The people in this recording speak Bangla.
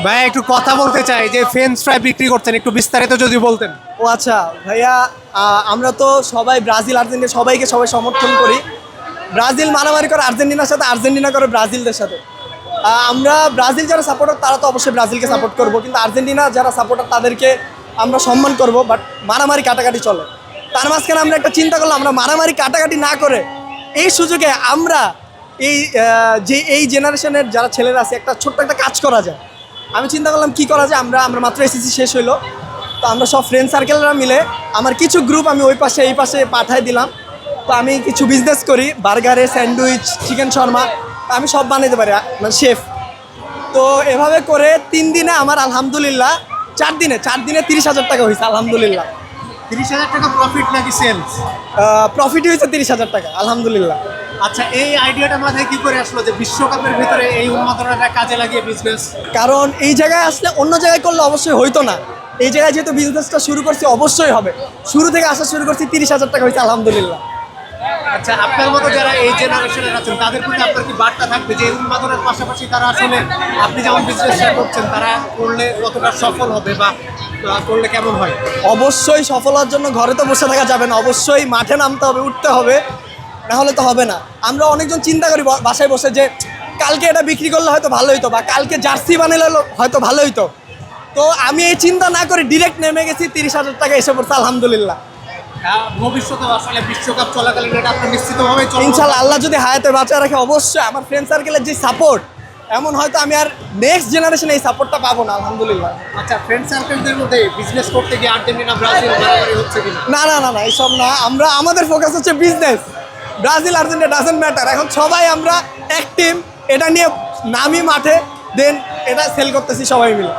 ভাই একটু কথা বলতে চাই যে ফ্রেঞ্চ ফ্রাই বিক্রি করছেন, একটু বিস্তারিত যদি বলতেন। ও আচ্ছা ভাইয়া, আমরা তো সবাই ব্রাজিল আর্জেন্টিনা সবাই সমর্থন করি। ব্রাজিল মারামারি করে আর্জেন্টিনার সাথে, আর্জেন্টিনা করে ব্রাজিলদের সাথে। আমরা ব্রাজিল যারা সাপোর্টার তারা তো অবশ্যই ব্রাজিলকে সাপোর্ট করব, কিন্তু আর্জেন্টিনা যারা সাপোর্টার তাদেরকে আমরা সম্মান করব। বাট মারামারি কাটাকাটি চলে, তার মাঝখানে আমরা একটা চিন্তা করলাম আমরা মারামারি কাটাকাটি না করে এই সুযোগে আমরা এই জেনারেশনের যারা ছেলেরা আছে একটা ছোট্ট একটা কাজ করা যায়। আমি চিন্তা করলাম কি করা যায়। আমরা মাত্র এসএসসি শেষ হইলো, তো আমরা সব ফ্রেন্ড সার্কেলরা মিলে আমার কিছু গ্রুপ আমি ওই পাশে এই পাশে পাঠাই দিলাম। তো আমি কিছু বিজনেস করি, বার্গারে, স্যান্ডউইচ, চিকেন শর্মা, আমি সব বানাইতে পারি, মানে শেফ। তো এভাবে করে 3 দিনে আমার আলহামদুলিল্লাহ 4 দিনে 30,000 টাকা হয়েছে আলহামদুলিল্লাহ। 30,000 টাকা প্রফিট নাকি সেলস? প্রফিটই হয়েছে 30,000 টাকা আলহামদুলিল্লাহ। আচ্ছা, এই আইডিয়াটা মাথায় কি করে আসলো যে বিশ্বকাপের ভিতরে এই উন্মাদনাটা কাজে লাগিয়ে বিজনেস? কারণ এই জায়গায় আসলে অন্য জায়গায় করলে অবশ্যই হইতো না, এই জায়গায় যেহেতু বিজনেসটা শুরু করছি অবশ্যই হবে। শুরু থেকে আসা শুরু করছি, 30,000 টাকা হয়েছে আলহামদুলিল্লাহ। আচ্ছা, আপনার মতো যারা এই জেনারেশনের আছেন তাদের প্রতি আপনার কি বার্তা থাকবে যে উন্মাদনার পাশাপাশি তারা আসলে আপনি যেমন বিজনেসটা করছেন তারা করলে কতটা সফল হবে বা করলে কেমন হয়? অবশ্যই সফল হওয়ার জন্য ঘরে তো বসে থাকা যাবে না, অবশ্যই মাঠে নামতে হবে, উঠতে হবে, না হলে তো হবে না। আমরা অনেকজন চিন্তা করি বাসায় বসে যে কালকে এটা বিক্রি করলে হয়তো ভালো হইতো, বা কালকে জার্সি বানালে হয়তো ভালো হইতো। তো আমি এই চিন্তা না করে ডিরেক্ট নেমে গেছি, 30,000 টাকা এসে পড়ছে আলহামদুলিল্লাহ। ভবিষ্যতে আসলে বিশ্বকাপ চলাকালীন এটা আপনার নিশ্চিতভাবে চলবে ইনশাল্লাহ, আল্লাহ যদি হায়াতে বাঁচায় রাখে অবশ্যই। আমার ফ্রেন্ড সার্কেলের যে সাপোর্ট, এমন হয়তো আমি আর নেক্সট জেনারেশনে এই সাপোর্টটা পাবো না আলহামদুলিল্লাহ। আচ্ছা, ফ্রেন্ড সার্কেলদের মধ্যে বিজনেস করতে গিয়ে আর্জেন্টিনা ব্রাজিল মারামারি হচ্ছে কিনা? না, এইসব না। আমাদের ফোকাস হচ্ছে business. Brazil Argentina doesn't matter. এখন সবাই আমরা এক টিম, এটা নিয়ে নামি মাঠে, দেন এটা সেল করতেছি সবাই মিলে।